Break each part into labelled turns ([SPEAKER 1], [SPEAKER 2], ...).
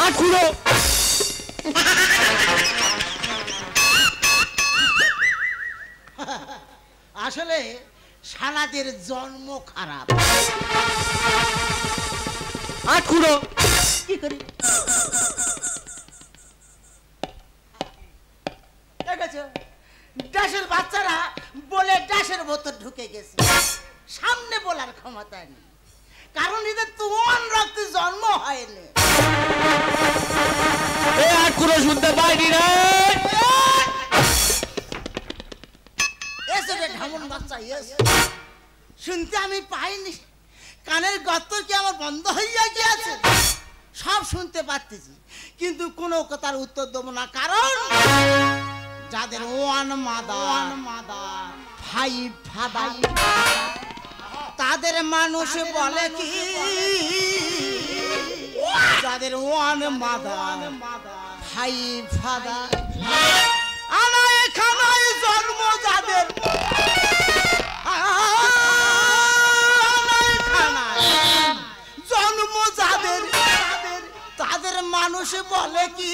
[SPEAKER 1] আটকুড়ো
[SPEAKER 2] আসলে শালাদের জন্ম খারাপ।
[SPEAKER 1] আটকুড়ো
[SPEAKER 2] কি করি দেখেছো ডাসের বাচ্চারা বলে ডাসের ভেতর ঢুকে গেছে, সামনে বলার ক্ষমতা নেই, কারণ এদের তোমার রক্তে জন্ম হয়নি।
[SPEAKER 1] এই আটকুড়ো শুনতে পাইনি রে।
[SPEAKER 2] এসে রে ঢামন বাচ্চা এসে শুনতে আমি পাইনি, কানের গর্ত কি আমার বন্ধ হইয়া গিয়েছে? সব শুনতে পাচ্ছি কিন্তু কোনো কথার উত্তর দেবো না, কারণ যাদের ওয়ান মাদার ফাইভ ফাদার তাদের মানুষ বলে কি, যাদের ওয়ান মাদার ফাইভ ফাদার আনায় খানায় জন্ম যাদের জন্ম যাদের তাদের মানুষ বলে কি,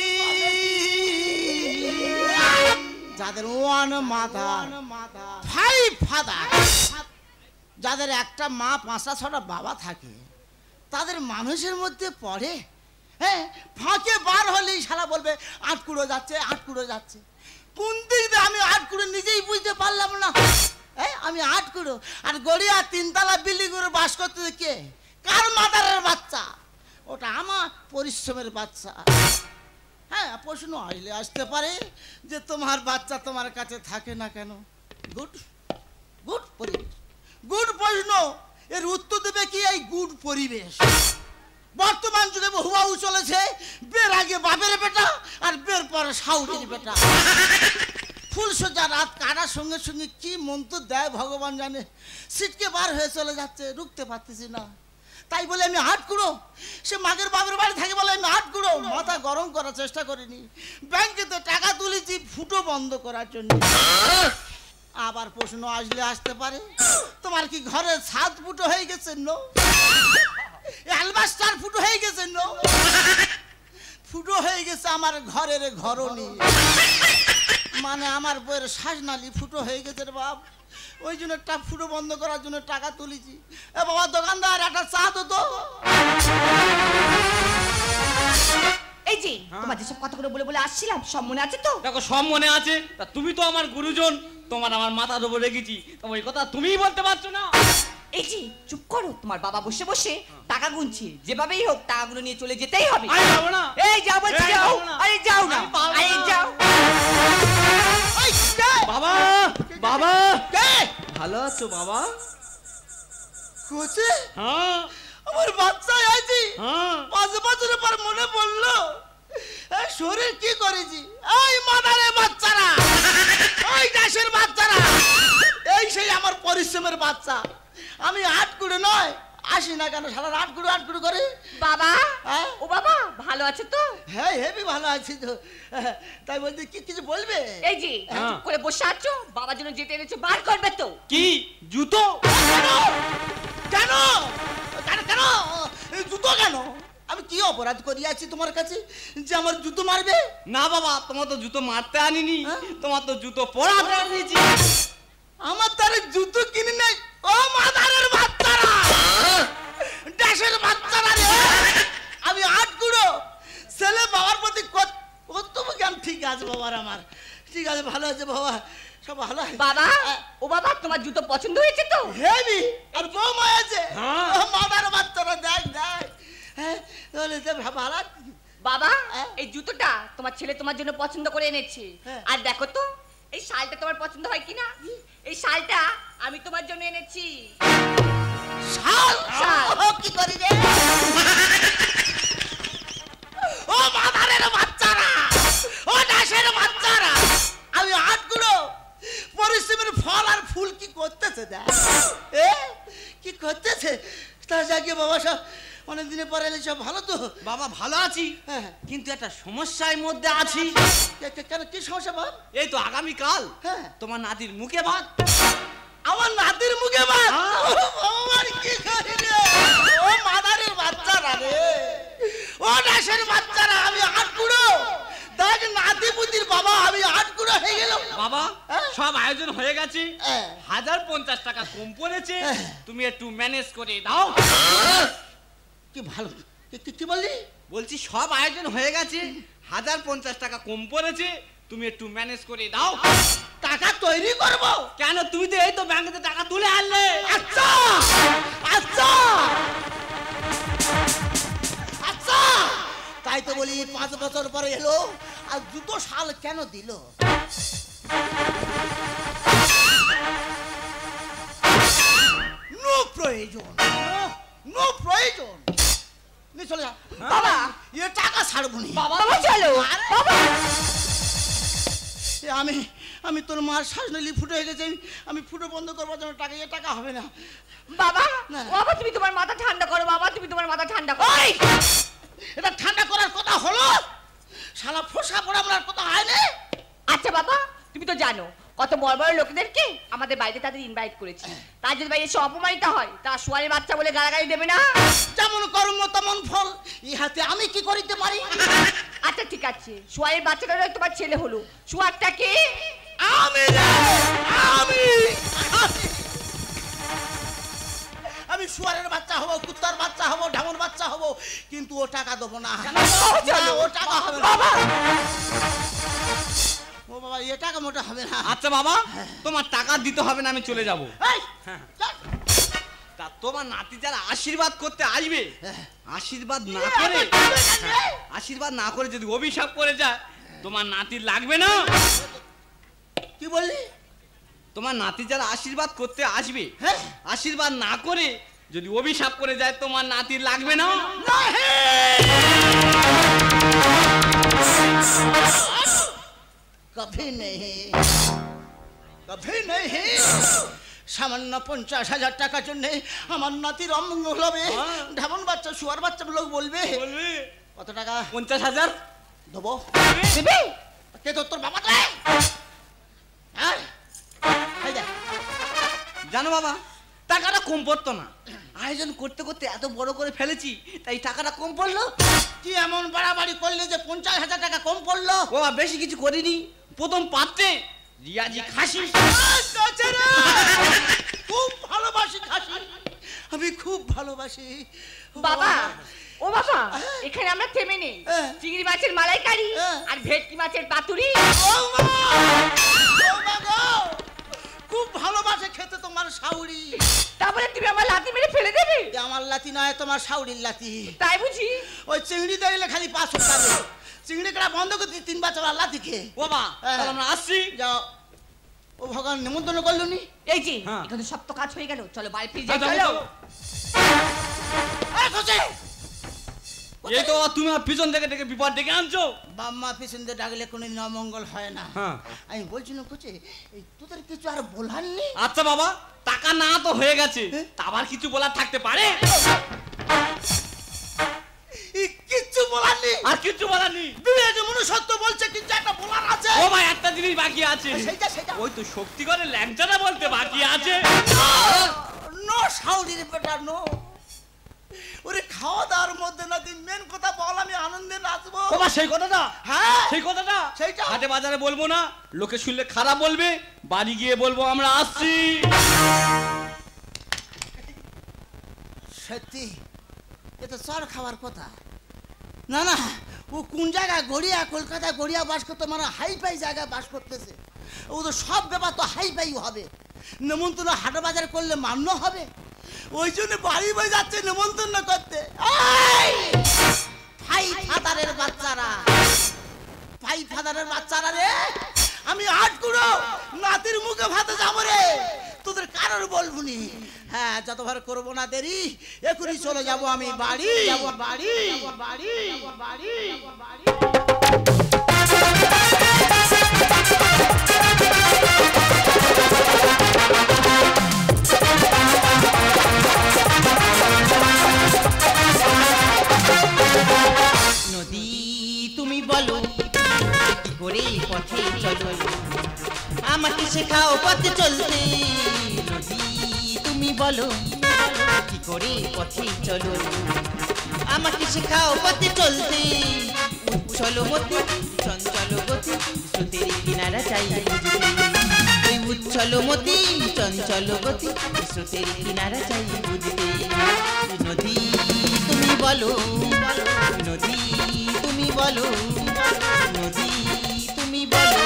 [SPEAKER 2] যাদের ওয়ান মাদার ফাইভ ফাদার, যাদের একটা মা পাঁচটা ছটা বাবা থাকে তাদের মানুষের মধ্যে পড়ে। হ্যাঁ, ফাঁকে বার হলেই শালা বলবে আটকুড়ো যাচ্ছে আটকুড়ো যাচ্ছে। কোন দিক দিয়ে আমি আটকুড়ো নিজেই বুঝতে পারলাম না। আমি আটকুড়ো আর গড়িয়া তিনতলা বিল্ডিং করে বাস করতে কে? কার মাদারের বাচ্চা? ওটা আমার পরিশ্রমের বাচ্চা। হ্যাঁ, প্রশ্ন আসলে আসতে পারে যে তোমার বাচ্চা তোমার কাছে থাকে না কেন? গুড গুড পরিবেশ, গুড প্রশ্ন। এর উত্তর দেবে কি এই গুড পরিবেশ। বর্তমান যুগে বহুবাহু চলেছে, বের আগে বাপের বেটা আর বের পরে শাউরির বেটা। ফুলসজ্জা রাত কাটার সঙ্গে সঙ্গে কি মন্ত্র দেয় ভগবান জানে, সিটকে বার হয়ে চলে যাচ্ছে, রুখতে পারতেছি না। তাই বলে আমি আটকুড়ো, সে মাগের বাপের বাড়ি থাকে বলে আমি আটকুড়ো। মাথা গরম করার চেষ্টা করিনি, ব্যাংকে তো টাকা তুলেছি ফুটো বন্ধ করার জন্য। আবার প্রশ্ন আসলে আসতে পারে তোমার কি ঘরের ছাদ ফুটো হয়ে গেছে? নো। অ্যালবাস্টার ফুটো হয়ে গেছে? নো। ফুটো হয়ে গেছে আমার ঘরের ঘরনি, মানে আমার বইয়ের শ্বাসনালী ফুটো হয়ে গেছে রে বাপ। ওই জন্য একটা ফুটো বন্ধ করার জন্য টাকা তুলেছি। এ বাবা দোকানদার একটা চা তো তো।
[SPEAKER 3] এই যে তোমার যেসব কথাগুলো বলে বলে আসছিলাম সব মনে আছে তো?
[SPEAKER 1] দেখো সব মনে আছে, তা তুমি তো আমার গুরুজন, তোমার আমার মাথার উপর রেখেছি, তোমার এই কথা তুমিই বলতে পারছো না।
[SPEAKER 3] এই যে চুপ করো, তোমার বাবা বসে বসে টাকা গুনছে, যেভাবেই হোক টাকাগুলো নিয়ে চলে যেতেই হবে।
[SPEAKER 1] আমি যাবো না।
[SPEAKER 3] এই যাও বলছি, যাও। আরে যাও না, আরে যাও।
[SPEAKER 1] বাবা বাবা ভালো আছো বাবা?
[SPEAKER 2] কোচে
[SPEAKER 1] হ্যাঁ
[SPEAKER 2] আমার বাচ্চা আছে, 5 বছরের পর মনে পড়লো এই শরীর কি করেছি। এই মাদারে বাচ্চারা, ওই দেশের বাচ্চারা, এই সেই আমার পরিশ্রমের বাচ্চা। আমি আটকুড়ো নয়, আসি না কেন সারা আটকুড়ো আটকুড়ো করে।
[SPEAKER 3] বাবা ও বাবা ভালো আছে তো?
[SPEAKER 2] হ্যাঁ হেবি ভালো আছি তো। তাই বলতে কি কিছু বলবে?
[SPEAKER 3] এই যে চুপ করে বসে আছো, বাবার জন্য যেতে এনেছো বার করবে তো?
[SPEAKER 1] কি জুতো?
[SPEAKER 2] কেন কেন কেন জুতো কেন? আমি কি অপরাধ করিয়াছি তোমার কাছে যে আমার জুতো মারবে?
[SPEAKER 1] না বাবা, তোমার তো জুতো মারতে আনিনি, তোমার তো জুতো পরাতে আনিছি।
[SPEAKER 2] আমার তার জুতো কিনে নেই। ও মাদারের বাচ্চারা, দেশের বাচ্চারা রে, আমি আটকুড়ো ছেলে, বাবার প্রতি কর্তব্য জ্ঞান ঠিক আছে বাবার, আমার ঠিক আছে, ভালো আছে বাবা, সব ভালো আছে।
[SPEAKER 3] বাবা ও বাবা তোমার জুতো পছন্দ হয়েছে তো?
[SPEAKER 2] হেবি আর বৌমা আছে। মাদার বাচ্চারা দেখ দেখ, হ্যাঁ তাহলে ভালো।
[SPEAKER 3] বাবা এই জুতোটা তোমার ছেলে তোমার জন্য পছন্দ করে এনেছে, আর দেখো তো এই শালটা তোমার পছন্দ হয় কিনা। এই শালটা আমি তোমার জন্য এনেছি।
[SPEAKER 2] শাল? শাল কি করি রে? ও মাদারের বাচ্চারা, ও দেশের বাচ্চারা, আমি আটকুড়ো পরিশ্রমের ফল আর ফুল কি করতেছে দেখ, কি করতেছে। তা যাকে বাবা সব অনেক দিনের পরে এলে সব ভালো তো?
[SPEAKER 1] বাবা ভালো আছি, কিন্তু একটা সমস্যার মধ্যে আছি।
[SPEAKER 2] কেন কি সমস্যা বাবা?
[SPEAKER 1] এই তো আগামীকাল তোমার নাতির মুখে ভাত।
[SPEAKER 2] আমার নাতির মুখে ভাত? আমার কি করি রে? ও মাদারের বাচ্চারা রে, ও দেশের বাচ্চারা,
[SPEAKER 1] বাবা
[SPEAKER 2] হ্যাঁ?
[SPEAKER 1] সব আয়োজন হয়ে গেছে,
[SPEAKER 2] হ্যাঁ।
[SPEAKER 1] 1050 টাকা কম পড়েছে, তুমি একটু ম্যানেজ করে দাও।
[SPEAKER 2] কি ভালো, কি বললি?
[SPEAKER 1] বলছি সব আয়োজন হয়ে গেছে, 1050 টাকা কম পড়েছে, তুমি একটু ম্যানেজ করে দাও।
[SPEAKER 2] টাকা তৈরি করব।
[SPEAKER 1] কেন, তুমি তো এই তো ব্যাংকে টাকা তুলে আনলে।
[SPEAKER 2] আচ্ছা আচ্ছা আচ্ছা, তাই তো বলি 5 বছর পরে এলো আর দুটো সাল কেন দিল? নো প্রয়োজন, নো প্রয়োজন। নে চলে যা
[SPEAKER 3] বাবা।
[SPEAKER 2] এ টাকা ছাড়বো নি
[SPEAKER 3] বাবা চলো বাবা।
[SPEAKER 2] আমি তোর মার শ্বাসনলি ফুটো হয়ে গেছে, আমি ফুটো বন্ধ করবার জন্য টাকা, এ টাকা হবে না
[SPEAKER 3] বাবা।
[SPEAKER 2] না।
[SPEAKER 3] বাবা তুমি তোমার মাথা ঠান্ডা করো বাবা, তুমি তোমার মাথা ঠান্ডা করো।
[SPEAKER 2] ওই! এটা ঠান্ডা করার কথা হলো? শালা ফোসকা পড়াবার কথা হয় না?
[SPEAKER 3] আচ্ছা বাবা, তুমি তো জানো কত বড় বড় লোকদেরকে আমাদের বাড়িতে তাদের ইনভাইট করেছি, তার যদি বাইরে এসে অপমানিত হয় তা শুয়ারের বাচ্চা বলে গালাগালি দেবে না?
[SPEAKER 2] যেমন কর্ম তেমন ফল, ইহাতে আমি কি করিতে পারি?
[SPEAKER 3] আচ্ছা ঠিক আছে, শুয়ারের বাচ্চাটা তোমার ছেলে হলো, শুয়ারটা কে?
[SPEAKER 2] আমি আমি শুয়ারের বাচ্চা হব, কুত্তার বাচ্চা হব, ঢামর বাচ্চা হব, কিন্তু ও টাকা দেবো না। ও টাকা হবে না। ও বাবা, এ টাকা মোটা হবে না।
[SPEAKER 1] আচ্ছা বাবা, তোমার টাকা দিতে হবে না, আমি চলে যাব।
[SPEAKER 2] এই, চল।
[SPEAKER 1] তা তোমার নাতি যারা আশীর্বাদ করতে আসবে, আশীর্বাদ না করে যদি অভিশাপ করে যায়, তোমার নাতির লাগবে না।
[SPEAKER 2] কি বললি?
[SPEAKER 1] তোমার নাতি যারা আশীর্বাদ করতে আসবে,
[SPEAKER 2] হ্যাঁ।
[SPEAKER 1] আশীর্বাদ না করে যদি অভিশাপ করে যায়, তোমার নাতির লাগবে না।
[SPEAKER 2] কভি নেই, কভি নেই। সামান্য 50,000 টাকার জন্য আমার নাতির অমঙ্গল হবে। ঢামন বাচ্চা, শুয়ার বাচ্চা লোক বলবে। কত টাকা?
[SPEAKER 1] 50,000
[SPEAKER 2] দেবো।
[SPEAKER 3] দেবে?
[SPEAKER 2] কে তোর বাবা? হ্যাঁ,
[SPEAKER 1] জানো বাবা, টাকাটা কম পড়তো না, আয়োজন করতে করতে এত বড় করে ফেলেছি, তাই টাকাটা কম পড়লো।
[SPEAKER 2] কি এমন বাড়াবাড়ি করলে যে 50,000 টাকা কম পড়লো?
[SPEAKER 1] ও বেশি কিছু করিনি, প্রথম পাত্রে রিয়াজি খাসি।
[SPEAKER 2] খুব ভালোবাসি খাসি, আমি খুব ভালোবাসি
[SPEAKER 3] বাবা। ও বাবা, এখানে আমরা থেমে নেই, চিংড়ি মাছের মালাইকারি আর ভেটকি মাছের পাতুরি।
[SPEAKER 2] খুব ভালোবাসে খেতে তোমার শাউরি।
[SPEAKER 3] তারপরে তুমি আমার লাথি মেরে ফেলে দেবে?
[SPEAKER 2] আমার লাথি নয়, তোমার শাউরির লাথি।
[SPEAKER 3] তাই বুঝি?
[SPEAKER 2] ওই চিংড়ি দেখলে খালি 500 টাকা, চিংড়ি কাটা বন্ধ করতে 3 বছর লাথি খেয়ে।
[SPEAKER 1] বাবা তাহলে আমরা আসছি।
[SPEAKER 2] যাও। ও ভগবান, নিমন্ত্রণ করলো নি?
[SPEAKER 3] এই যে
[SPEAKER 1] হ্যাঁ।
[SPEAKER 3] এখানে সব তো কাজ হয়ে গেল, চলো বাড়ি ফিরে যাই।
[SPEAKER 1] চলো,
[SPEAKER 3] চলো।
[SPEAKER 1] চলো। এই তো তুমি আমার পিছন থেকে ডেকে বিপদ ডেকে আনছো।
[SPEAKER 2] বাম্মা পিছন দিয়ে ডাকলে কোনোদিন অমঙ্গল হয় না।
[SPEAKER 1] হ্যাঁ।
[SPEAKER 2] আমি বলছি না কোচে, এই তোদের কিছু আর বলার নেই?
[SPEAKER 1] আচ্ছা বাবা, টাকা না তো হয়ে গেছে, তা আবার কিছু বলার থাকতে পারে?
[SPEAKER 2] কিচ্ছু বলার নেই?
[SPEAKER 1] আর কিছু বলার নেই?
[SPEAKER 2] বিয়ে যে মনুষ্যত্ব বলছে, কিন্তু একটা বলার আছে।
[SPEAKER 1] ও ভাই, একটা জিনিস বাকি আছে।
[SPEAKER 2] সেটা
[SPEAKER 1] ওই তো শক্তি করে ল্যাংচাটা বলতে বাকি আছে।
[SPEAKER 2] নো শাউরির বেটা, নো। ওরে খাওয়া দাওয়ার মধ্যে না, তুই মেন কথা বল, আমি আনন্দে নাচবো।
[SPEAKER 1] বাবা সেই কথাটা,
[SPEAKER 2] হ্যাঁ
[SPEAKER 1] সেই কথাটা
[SPEAKER 2] সেইটা।
[SPEAKER 1] হাটে বাজারে বলবো না, লোকে শুনলে খারাপ বলবে, বাড়ি গিয়ে বলবো আমরা আসছি।
[SPEAKER 2] সত্যি এ তো চর খাওয়ার কথা না। না, ও কোন জায়গায় গড়িয়া, কলকাতায় গড়িয়া বাস করতে, মানে হাই ফাই জায়গায় বাস করতেছে। ও তো সব ব্যাপার তো হাই ফাই হবে। নেমন্তন্ন হাটে বাজার করলে মান্য হবে, ওই জন্য বাড়ি বাড়ি যাচ্ছে নেমন্তন্ন করতে। ভাই ফাদারের বাচ্চারা, ভাই ফাদারের বাচ্চারা রে, আমি 8 গুঁড়ো নাতির মুখে ভাতে যাবো রে, তোদের কারোর বলবো নি। হ্যাঁ, যতবার করবো না দেরি, এখনই চলে যাবো আমি বাড়ি। বাড়ি বাড়ি বাড়ি বাড়ি।
[SPEAKER 4] নদী তুমি বলো কি করে পথে চলো, আমাকে শেখাও পথে চলতে। নদী তুমি বলো কি করে পথে চলো, আমাকে শেখাও পথে চলতে। উচ্ছল মতি চঞ্চল গতি স্রোতের কিনারা চাই বুঝতে ওই উচ্ছল মতি চঞ্চল গতি স্রোতের কিনারা চাই বুঝতে নদী তুমি বলো নদী তুমি বলো নদী তুমি বলো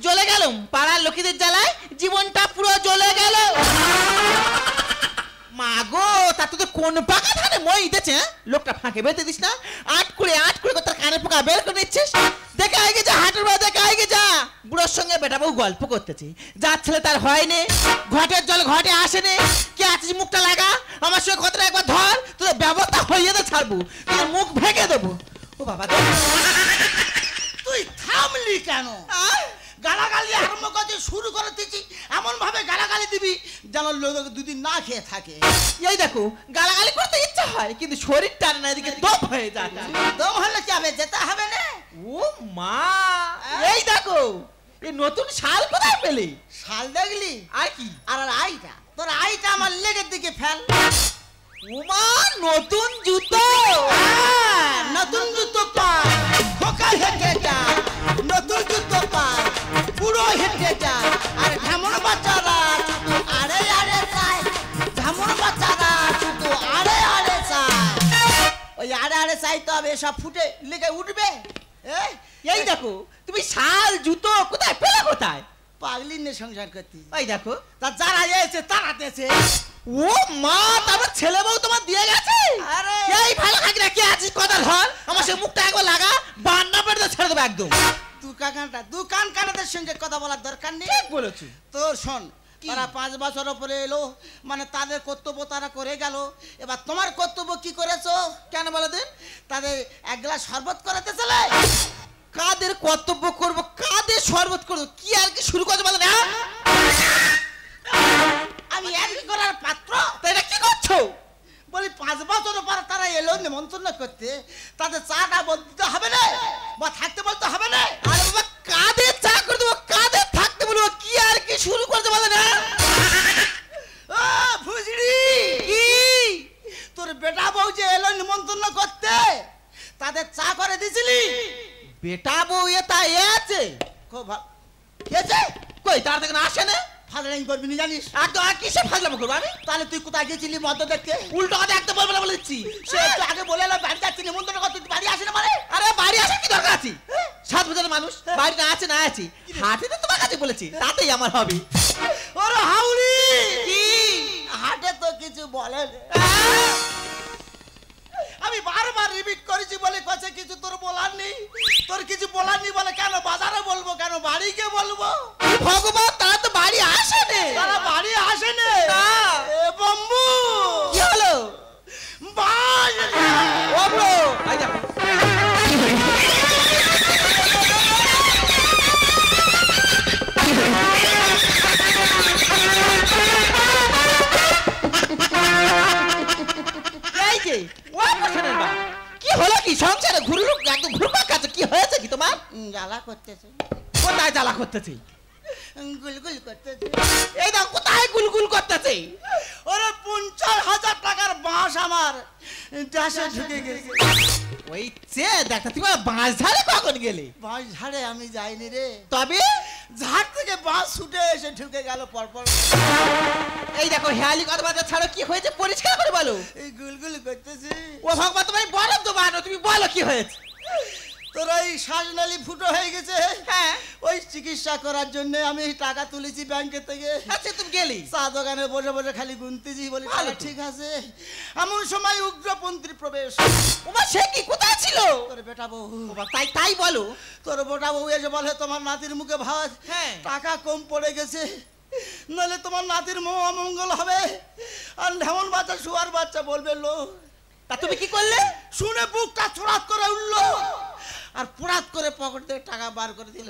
[SPEAKER 4] জ্বলে গেল পাড়ার লোকেদের জ্বালায় জীবনটা পুরো জ্বলে গেল মাগো তা তো কোন পাকা ধানে মই দিতেছে লোকটা ফাঁকে বেরতে দিস না আট করে তার কানে পোকা বের করে নিচ্ছিস দেখে আগে যা হাটের বাড়ি দেখে আগে যা বুড়োর সঙ্গে বেটা বউ গল্প করতেছে যার ছেলে তার হয়নি ঘটের জল ঘটে আসেনি কে আছিস মুখটা লাগা আমার সঙ্গে কথাটা একবার ধর তোদের ব্যবস্থা হইয়ে তো ছাড়বো তোদের মুখ ভেঙে দেবো ও বাবা
[SPEAKER 2] তুই থামলি কেন? গালাগালি আরম্ভ করতে শুরু করে দিচ্ছি, এমন ভাবে গালাগালি দিবি যেন লোক দুদিন না খেয়ে থাকে।
[SPEAKER 4] এই দেখো গালাগালি করতে ইচ্ছা হয় কিন্তু শরীর টানে না, এদিকে দম হয়ে যায়।
[SPEAKER 2] দম হলে কি হবে? যেতে হবে না।
[SPEAKER 4] ও মা, এই দেখো এই নতুন শাল কোথায় পেলি?
[SPEAKER 2] শাল দেখলি?
[SPEAKER 4] আর কি?
[SPEAKER 2] আর আইটা, তোর আইটা আমার লেগের দিকে ফেল।
[SPEAKER 4] ওমা, নতুন জুতো।
[SPEAKER 2] নতুন জুতো পায়, খোকা হেঁটে যায়। নতুন জুতো পায়, পুরো হেঁটে যায়। আর ঢেমন বাচ্চারা শুধু আরে আরে চায়। ঢেমন বাচ্চারা শুধু আরে আরে চায়। ওই আরে আরে চাই তো হবে, সব ফুটে লেগে উঠবে।
[SPEAKER 4] এই দেখো তুমি শাল জুতো কোথায় পেলে? কোথায়?
[SPEAKER 2] পাগলি নিয়ে সংসার করতি।
[SPEAKER 4] ওই দেখো
[SPEAKER 2] তা যারা এসে তারা দেছে।
[SPEAKER 4] ও মা, তারপর ছেলে বউ তোমার দিয়ে গেছে?
[SPEAKER 2] আরে
[SPEAKER 4] এই ভালো খাকি না, কে আছিস কথা ধর, আমার সে মুখটা একবার লাগা, বান্না পেটে ছেড়ে দেবো একদম।
[SPEAKER 2] দোকান কানাদের সঙ্গে কথা বলার দরকার নেই।
[SPEAKER 4] ঠিক বলেছো।
[SPEAKER 2] তোর শোন, তারা 5 বছর পরে এলো, মানে তাদের কর্তব্য তারা করে গেল। এবার তোমার কর্তব্য কি করেছো?
[SPEAKER 4] কেন বলো দিন?
[SPEAKER 2] তাদের এক গ্লাস শরবত করাতে চলে।
[SPEAKER 4] কাদের কর্তব্য করবো, কাদের শরবত করবো, কি আর কি শুরু করছো বলো না?
[SPEAKER 2] আমি এক করার পাত্র?
[SPEAKER 4] তাই এটা কি করছো?
[SPEAKER 2] বলি 5 বছর পর তারা এলো নিমন্ত্রণ করতে, তাদের চাটা বলতে হবে না বা থাকতে বলতে হবে না?
[SPEAKER 4] আরে বাবা, কাদের চা করে দেবো, কাদের থাকতে বলবো, কি আর কি শুরু করছো বলো না?
[SPEAKER 2] ও ফুজড়ি,
[SPEAKER 4] কি
[SPEAKER 2] তোর বেটা বউ যে এলো নিমন্ত্রণ করতে, তাদের চা করে দিছিলি?
[SPEAKER 4] বেটা বউ এটা আছে?
[SPEAKER 2] খুব ভালো খেয়েছে।
[SPEAKER 4] কই তার থেকে আসে না?
[SPEAKER 2] ফাজলাইন করবি না জানিস?
[SPEAKER 4] একদম আর কিসে ফাজলামো করবো আমি?
[SPEAKER 2] তাহলে তুই কোথায় গেছিলি মদ দেখতে?
[SPEAKER 4] উল্টো কথা একদম বলবো না বলে দিচ্ছি।
[SPEAKER 2] সে একটু আগে বলে এলো বাড়ি যাচ্ছি নিমন্ত্রণ করতে, তুই বাড়ি আসে না মানে?
[SPEAKER 4] আরে বাড়ি আসার কি দরকার আছে? 7 বছরের মানুষ বাড়ি না আছে না আছে, হাটে তো তোমার কাছে বলেছি, তাতেই আমার হবে।
[SPEAKER 2] ওরে হাউড়ি,
[SPEAKER 4] কি
[SPEAKER 2] হাটে তো কিছু বলে না। আমি বারবার রিপিট করেছি বলে কাছে কিছু তোর বলার নেই। তোর কিছু বলার নেই বলে কেন বাজারে বলবো, কেন বাড়িকে বলবো?
[SPEAKER 4] ভগবান, তারা তো বাড়ি আসে না।
[SPEAKER 2] তারা বাড়ি আসে না। এ বম্বু,
[SPEAKER 4] কি হলো?
[SPEAKER 2] বাজ
[SPEAKER 4] ও ব্রো, আই দেখো এই যে ও বসনের বা কি হলো? কি সংসারে ঘুরলুক একদম ঘুরপাক আছে, কি হয়েছে কি তোমার?
[SPEAKER 2] জ্বালা করতেছে,
[SPEAKER 4] কোথায় জ্বালা করতেছে?
[SPEAKER 2] গুলগুল করতেছে।
[SPEAKER 4] এই দাও কোথায় গুলগুল করতেছে?
[SPEAKER 2] ওরে 50,000 টাকার বাঁশ আমার ডাসে ঢুকে গেছে।
[SPEAKER 4] ওই চে দেখতে তুমি বাঁশ ঝাড়ে কখন গেলে?
[SPEAKER 2] বাঁশ ঝাড়ে আমি যাইনি রে,
[SPEAKER 4] তবে
[SPEAKER 2] ঝাড় থেকে বাঁশ ছুটে এসে ঢুকে গেল পরপর।
[SPEAKER 4] এই দেখো হেয়ালি কথা বার্তা ছাড়ো, কি হয়েছে পরিষ্কার করে বলো।
[SPEAKER 2] এই গুলগুল করতেছে।
[SPEAKER 4] ও ভগবান, তোমার বরফ তো বানো, তুমি বলো কি হয়েছে।
[SPEAKER 2] তোর ওই শ্বাসনালী ফুটো হয়ে গেছে।
[SPEAKER 4] হ্যাঁ,
[SPEAKER 2] ওই চিকিৎসা করার জন্য আমি টাকা তুলেছি ব্যাংকের থেকে।
[SPEAKER 4] আচ্ছা তুমি গেলি?
[SPEAKER 2] চা দোকানে বসে বসে খালি গুনতেছি, বলি
[SPEAKER 4] ভালো
[SPEAKER 2] টাকা
[SPEAKER 4] তো।
[SPEAKER 2] ঠিক আছে। এমন সময় উগ্রপন্থীর প্রবেশ।
[SPEAKER 4] ওমা, সে কি কোথায় ছিল?
[SPEAKER 2] তোর বেটা বউ,
[SPEAKER 4] ওমা, তাই তাই বলো।
[SPEAKER 2] তোর বেটা বউ এসে বলে তোমার নাতির মুখে ভাত,
[SPEAKER 4] হ্যাঁ।
[SPEAKER 2] টাকা কম পড়ে গেছে, নইলে তোমার নাতির অমঙ্গল হবে। আর ঢেমন বাচ্চা শুয়ার বাচ্চা বলবে লো।
[SPEAKER 4] তা তুমি কি করলে?
[SPEAKER 2] শুনে বুকটা চড়াত করে উঠলো আর পুরাত করে পকেট থেকে টাকা বার করে দিল।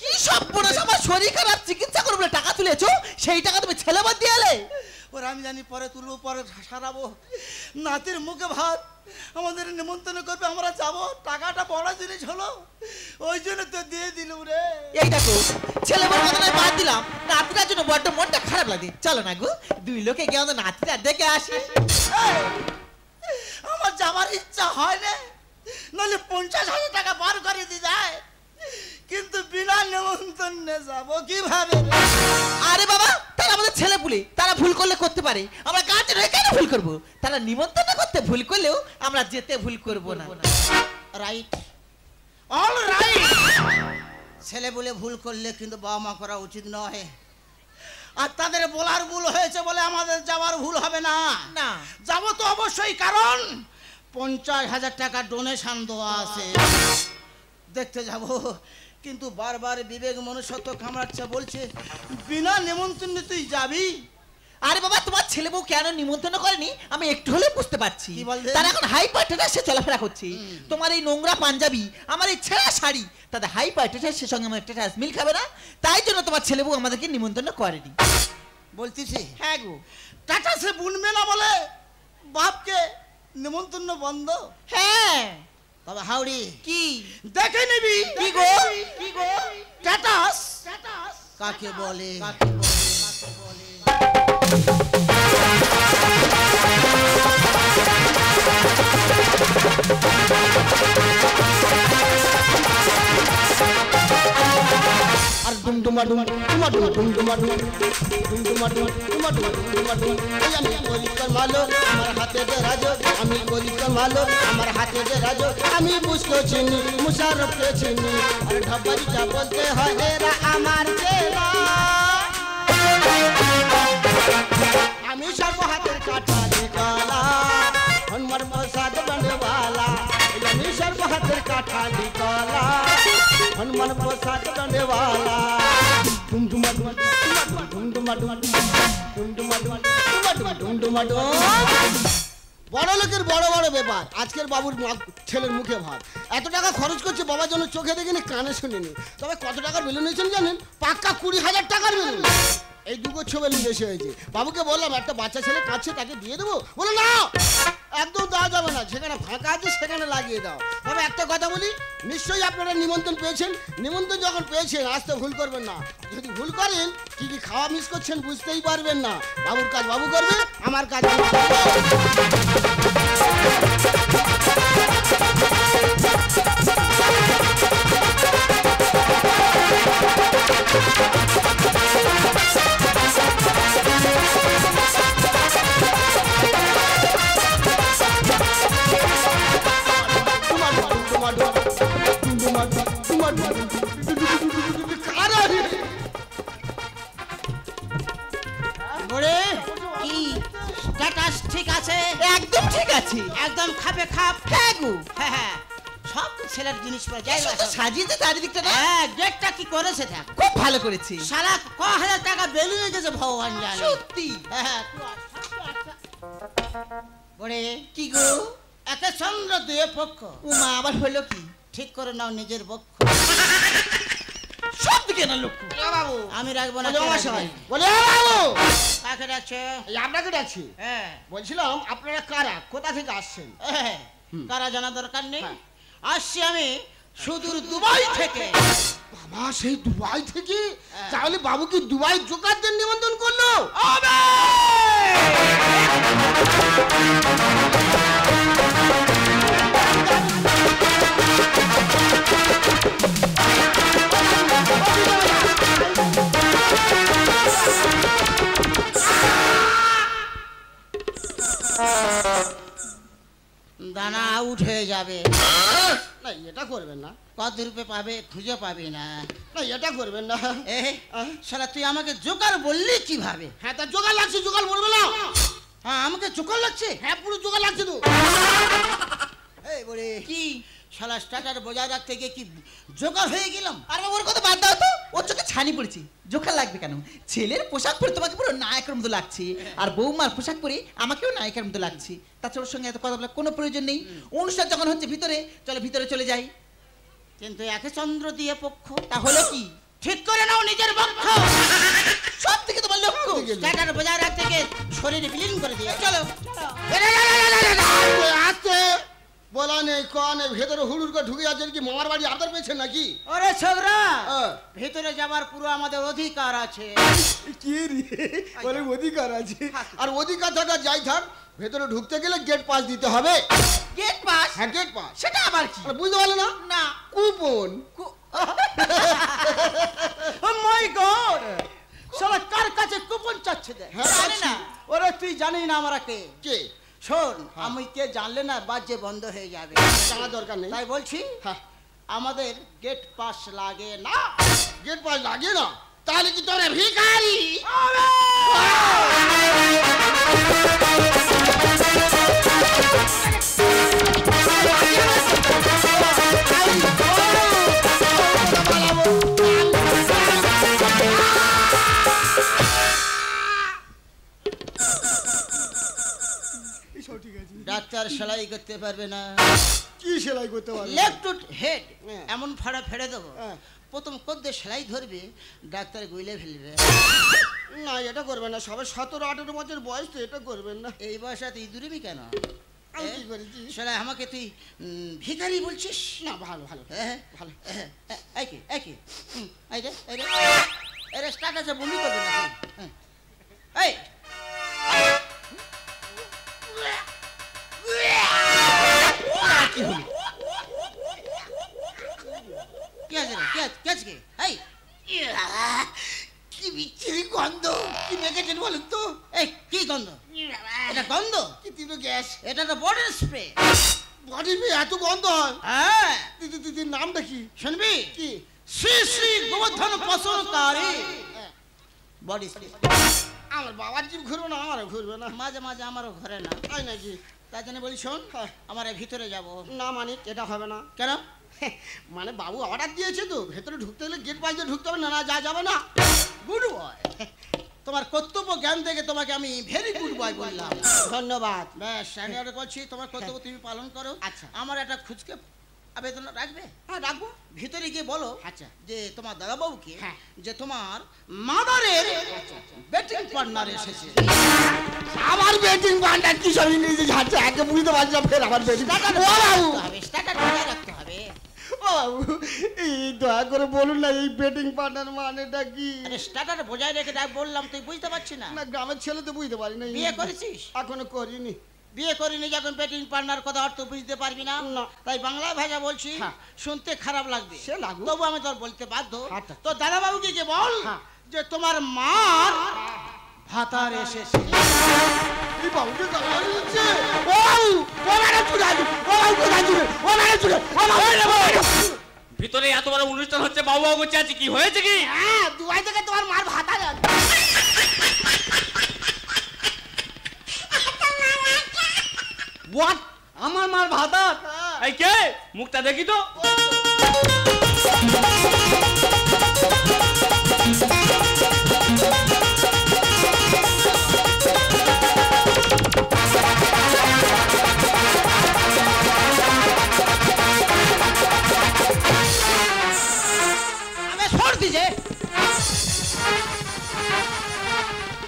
[SPEAKER 4] কি সব বড় আমার শরীর খারাপ, চিকিৎসা করবো বলে টাকা তুলেছো, সেই টাকা তুমি ছেলে বাদ দিয়ে এলে?
[SPEAKER 2] ওরা আমি জানি পরে তুলবো, পরে সারাবো। নাতির মুখে ভাত, আমাদের নিমন্ত্রণ করবে, আমরা যাবো। টাকাটা বড় জিনিস হলো, ওই জন্য তো দিয়ে দিলুম রে।
[SPEAKER 4] এই দেখো ছেলে বড় কথা নয়, বাদ দিলাম, নাতিটার জন্য বড্ড মনটা খারাপ লাগে। চলো না গো, 2 লোকে গিয়ে আমাদের নাতিটা দেখে আসি।
[SPEAKER 2] এই, আমার যাবার ইচ্ছা হয় না, নইলে 50,000 টাকা বার করে দিয়ে যায়। কিন্তু বিনা নেমন্তন্নে যাব কিভাবে?
[SPEAKER 4] আরে বাবা, তারা আমাদের ছেলে পুলে, তারা ভুল করলে করতে পারে, আমরা গার্জেন হয়ে কেন ভুল করব? তারা নিমন্ত্রণ করতে ভুল করলেও আমরা যেতে ভুল করব না।
[SPEAKER 2] Right, all right. ছেলে বলে ভুল করলে কিন্তু বাবা মা করা উচিত নয়। আর তাদের বলার ভুল হয়েছে বলে আমাদের যাওয়ার ভুল হবে না।
[SPEAKER 4] না,
[SPEAKER 2] যাবো তো অবশ্যই, কারণ 50,000 টাকা ডোনেশন দেওয়া আছে, দেখতে যাব। কিন্তু বারবার বিবেক মনুষ্যত্ব কামড়াচ্ছে, বলছে বিনা নিমন্ত্রণে তুই যাবি।
[SPEAKER 4] আরে বাবা, তোমার ছেলে বউ কেন নিমন্ত্রণ করেনি আমি একটু হলেও বুঝতে পারছি।
[SPEAKER 2] কি বলবে?
[SPEAKER 4] তারা এখন হাই পার্টিটা সে চলাফেরা করছে। তোমার এই নোংরা পাঞ্জাবি, আমার এই ছেঁড়া শাড়ি, তাদের হাই পার্টিটা সে সঙ্গে আমার একটা মিল খাবে না, তাই জন্য তোমার ছেলে বউ আমাদেরকে নিমন্ত্রণ করেনি।
[SPEAKER 2] বলতেছি
[SPEAKER 4] হ্যাঁ গো,
[SPEAKER 2] টাটা সে বুনবে না বলে বাপকে নিমন্ত্রণ বন্ধ।
[SPEAKER 4] হ্যাঁ।
[SPEAKER 2] তবে হাওড়ি
[SPEAKER 4] কি
[SPEAKER 2] দেখে নিবি।
[SPEAKER 4] কি গো, কি গো?
[SPEAKER 2] টাটাস কাকে বলে? আর ডুমডুমা ডুমা ডুমা ডুমা ডুমডুমা ডুমা ডুমডুমা ডুমা ডুমা ডুমা ডুমা ডুমা। এই আমি কলিকার মালো, আমার হাতে যে রাজো, আমি কলিকার মালো, আমার হাতে যে রাজো। আমি বুঝতে চিনি, মুশারফকে চিনি, আর ঢাবারিটা বলতে হয় এরা আমার চেলা। আমি সর্ব হাতের কাটা নিকালা, হনুমান প্রসাদ বনওয়ালা। আমি সর্ব হাতের কাটা নিকালা, হনুমান প্রসাদ বনওয়ালা। ডুমডুমা ডুমা ডুমডুমা ডুমা ডুমডুমা ডুমা ডুমডুমা ডুম। বড় লোকের বড় বড় ব্যাপার। আজকের বাবুর ছেলের মুখে ভাব। এত টাকা খরচ করছে বাবার জন্য, চোখে দেখিনি, কানে শুনিনি। তবে কত টাকার বেলুন নিয়েছেন জানেন? পাক্কা 20,000 টাকার বেলুন। এই দুগুচ্ছ বেলুন বেশি হয়েছে। বাবুকে বললাম একটা বাচ্চা ছেলে কাছে, তাকে দিয়ে দেবো। বলো না, একদম দেওয়া যাবে না, যেখানে ফাঁকা আছে সেখানে লাগিয়ে দাও। তবে একটা কথা বলি, নিশ্চয়ই আপনারা নিমন্ত্রণ পেয়েছেন। নিমন্ত্রণ যখন পেয়েছেন আসতে ভুল করবেন না। যদি ভুল করেন কি কি খাওয়া মিস করছেন বুঝতেই পারবেন না। বাবুর কাজ বাবু করবে, আমার কাজ আমি করবো। ঠিক আছে,
[SPEAKER 4] একদম ঠিক আছে,
[SPEAKER 2] একদম খাপে খাপ।
[SPEAKER 4] হ্যাঁ গো,
[SPEAKER 2] হ্যাঁ হ্যাঁ, সব ছেলের জিনিস পাওয়া যায়।
[SPEAKER 4] সাজিয়েছে চারিদিকটা না?
[SPEAKER 2] হ্যাঁ, গেটটা কি করেছে দেখ,
[SPEAKER 4] খুব ভালো করেছে।
[SPEAKER 2] সারা 1000 টাকা বেলুনে গেছে ভগবান জানে।
[SPEAKER 4] সত্যি।
[SPEAKER 2] হ্যাঁ, বড়ে
[SPEAKER 4] কি গো?
[SPEAKER 2] একে চন্দ্র দুয়ে পক্ষ।
[SPEAKER 4] উমা, আবার হলো কি?
[SPEAKER 2] ঠিক করে নাও নিজের পক্ষ।
[SPEAKER 4] সব দিকে না লক্ষ্য।
[SPEAKER 2] বাবু আমি রাখবো না।
[SPEAKER 5] বলে বাবু,
[SPEAKER 2] কাকে ডাকছে?
[SPEAKER 5] এই আপনাকে ডাকছি।
[SPEAKER 2] হ্যাঁ,
[SPEAKER 5] বলছিলাম আপনারা কারা, কোথা থেকে আসছেন?
[SPEAKER 2] হ্যাঁ, কারা জানা দরকার নেই। আসছি আমি সুদূর দুবাই থেকে।
[SPEAKER 5] বাবা, সেই দুবাই থেকে? তাহলে বাবু কি দুবাই জোকারদের নিমন্ত্রণ করলো?
[SPEAKER 2] দানা আউট হয়ে যাবে।
[SPEAKER 5] না, এটা করবেন না।
[SPEAKER 2] কত রূপে পাবে খুঁজে পাবি না।
[SPEAKER 5] না, এটা করবেন না।
[SPEAKER 2] এ শালা, তুই আমাকে জোকার বললি কিভাবে?
[SPEAKER 5] হ্যাঁ, তা জোগাড় লাগছে, জোগাড় বলবে না?
[SPEAKER 2] হ্যাঁ, আমাকে জোকার লাগছে।
[SPEAKER 5] হ্যাঁ, পুরো জোগাড় লাগছে তো।
[SPEAKER 2] এই বলে
[SPEAKER 4] কি
[SPEAKER 2] শালা স্টার্টার বজায় রাখতে গিয়ে কি জোকার হয়ে গেলাম?
[SPEAKER 4] আর ওর কথা বাদ দাও তো, ওর চোখে ছানি পড়েছি, জোকার লাগবে কেন? ছেলের পোশাক পরে তোমাকে পুরো নায়কের মতো লাগছে, আর বৌমার পোশাক পরে আমাকেও নায়কের মতো লাগছে। তাছাড়া ওর সঙ্গে এত কথা বলার কোনো প্রয়োজন নেই। অনুষ্ঠান যখন হচ্ছে ভিতরে, চলো ভিতরে চলে যাই।
[SPEAKER 2] কিন্তু একে চন্দ্র দিয়ে পক্ষ।
[SPEAKER 4] তাহলে কি?
[SPEAKER 2] ঠিক করে নাও নিজের পক্ষ।
[SPEAKER 4] সব থেকে তোমার লক্ষ্য।
[SPEAKER 2] স্টার্টার বজায় রাখতে গিয়ে শরীরে বিলীন করে দিয়ে
[SPEAKER 4] চলো।
[SPEAKER 5] আসতে বলা নেই, কন ভেতরে হুড়ুর করে ঢুকে যাচ্ছেন কি? মামার বাড়ি আদর পেয়েছেন নাকি?
[SPEAKER 2] ওরে ছোকরা,
[SPEAKER 5] হ্যাঁ।
[SPEAKER 2] ভেতরে যাবার পুরো আমাদের অধিকার আছে।
[SPEAKER 5] কি রে, বলে অধিকার আছে? আর অধিকার থাকা যাই থাক, ভেতরে ঢুকতে গেলে গেট পাস দিতে হবে।
[SPEAKER 4] Gate pass?
[SPEAKER 5] হ্যাঁ, গেট পাস।
[SPEAKER 4] সেটা আবার কি?
[SPEAKER 5] বুঝতে পারলে না?
[SPEAKER 4] না।
[SPEAKER 5] কুপন।
[SPEAKER 2] ও মাই গড, শালা কার কাছে কুপন চাচ্ছে দে?
[SPEAKER 5] হ্যাঁ,
[SPEAKER 2] জানি না। ওরে তুই জানি না আমরা কে?
[SPEAKER 5] কে?
[SPEAKER 2] শোন, আমি কে জানলে না বাজে বন্ধ হয়ে যাবে।
[SPEAKER 5] জানা দরকার নেই।
[SPEAKER 2] তাই বলছি
[SPEAKER 5] হ্যাঁ,
[SPEAKER 2] আমাদের গেট পাস লাগে না।
[SPEAKER 5] গেট পাস লাগে না? তাহলে কি তোরা ভিখারি?
[SPEAKER 2] ডাক্তার সেলাই করতে পারবে না।
[SPEAKER 5] কি সেলাই করতে পারবে?
[SPEAKER 2] লেফট টু হেড
[SPEAKER 5] হ্যাঁ।
[SPEAKER 2] এমন ফাড়া ফেড়ে দেবো,
[SPEAKER 5] হ্যাঁ।
[SPEAKER 2] প্রথম কদ্দে সেলাই ধরবে, ডাক্তার গুইলে ফেলবে।
[SPEAKER 5] না, এটা করবেন না। সবে 17-18 বছর বয়স তো, এটা করবেন না।
[SPEAKER 2] এই বয়সে তুই দূরবি কেন?
[SPEAKER 5] আমি কি করেছি?
[SPEAKER 2] সেলাই আমাকে তুই ভিখারি বলছিস?
[SPEAKER 5] না, ভালো ভালো
[SPEAKER 2] হ্যাঁ,
[SPEAKER 5] ভালো।
[SPEAKER 2] একে একে এই রে এই রে এই রে স্টার্ট আছে, বমি করবে না তুই। এই কি হলো? কি আছে রে? কি আছে? এই
[SPEAKER 5] কি বিচ্ছিরি গন্ধ! কি মেখেছেন বলুন তো?
[SPEAKER 2] এই কি গন্ধ? এটা গন্ধ?
[SPEAKER 5] কি তীব্র গ্যাস!
[SPEAKER 2] এটা তো বডি স্প্রে।
[SPEAKER 5] বডি এত গন্ধ হয়?
[SPEAKER 2] হ্যাঁ,
[SPEAKER 5] দিদির নামটা কি?
[SPEAKER 2] শুনবি?
[SPEAKER 5] কি?
[SPEAKER 2] শ্রী শ্রী গোবর্ধন প্রসন্নকারী বডি স্প্রে।
[SPEAKER 5] আমার বাবার জিভ ঘুরবে না, আমারও ঘুরবে না।
[SPEAKER 2] মাঝে মাঝে আমারও ঘরে না,
[SPEAKER 5] তাই নাকি?
[SPEAKER 2] তাই জন্য বলি শোন, আমার ভিতরে যাব
[SPEAKER 5] না মানিক, এটা হবে না।
[SPEAKER 2] কেন?
[SPEAKER 5] মানে বাবু অর্ডার দিয়েছে তো, ভেতরে ঢুকতে গেলে গেট পাশ দিয়ে ঢুকতে হবে। না, না, যা যাবে না।
[SPEAKER 2] গুড বয়, তোমার কর্তব্য জ্ঞান থেকে তোমাকে আমি ভেরি গুড বয় বললাম।
[SPEAKER 5] ধন্যবাদ।
[SPEAKER 2] ব্যাস, আমি অর্ডার করছি, তোমার কর্তব্য তুমি পালন করো।
[SPEAKER 5] আচ্ছা।
[SPEAKER 2] আমার একটা খুচকে আবেদন রাখবে?
[SPEAKER 5] হ্যাঁ, রাখবো।
[SPEAKER 2] ভিতরে গিয়ে বলো
[SPEAKER 5] আচ্ছা।
[SPEAKER 2] যে তোমার দাদাবাবুকে
[SPEAKER 5] হ্যাঁ।
[SPEAKER 2] যে তোমার মাদারের ব্যাটিং পার্টনার এসেছে।
[SPEAKER 5] আমার বেটিং পার্টনার কি সব ইংরেজি ঝাড়ছে, একে বুঝতে পারছি না, ফের আমার বেটিং। ও বাবু,
[SPEAKER 2] স্ট্যাটাস বজায় রাখতে হবে।
[SPEAKER 5] ও বাবু, এই দয়া করে বলুন না, এই বেটিং পার্টনার মানেটা কি?
[SPEAKER 2] আরে স্ট্যাটাস বজায় রেখে দেখ বললাম, তুই বুঝতে পারছিস না?
[SPEAKER 5] না, গ্রামের ছেলে তো বুঝতে পারি না।
[SPEAKER 2] বিয়ে করেছিস?
[SPEAKER 5] এখনো করিনি।
[SPEAKER 2] বিয়ে করিনি যখন ব্যাটিং পার্টনার কথা অর্থ বুঝতে পারবি না,
[SPEAKER 5] না।
[SPEAKER 2] তাই বাংলা ভাষা বলছি,
[SPEAKER 5] হ্যাঁ।
[SPEAKER 2] শুনতে খারাপ লাগবে,
[SPEAKER 5] সে লাগুক।
[SPEAKER 2] তবু আমি তোর বলতে বাধ্য।
[SPEAKER 5] আচ্ছা।
[SPEAKER 2] তো দাদাবাবুকে গিয়ে বল
[SPEAKER 5] হ্যাঁ।
[SPEAKER 2] যে তোমার মার ভাতার এসেছে।
[SPEAKER 5] এই বাবুকে গালাগাল দিচ্ছে। ও বাবু, ও ম্যাডাম চলে আসবে। ও বাবু কোথায় চলে? ও ম্যাডাম চলে। ও বাবু,
[SPEAKER 1] ভিতরে এত বড় অনুষ্ঠান হচ্ছে, বাবু বাবু করছে, আছে কি হয়েছে কি?
[SPEAKER 5] হ্যাঁ, দুবাই থেকে তোমার মার ভাতা যাচ্ছে।
[SPEAKER 1] হোয়াট? আমার মার ভাতার? এই কে? মুখটা দেখি তো।
[SPEAKER 2] আমি সর দিছে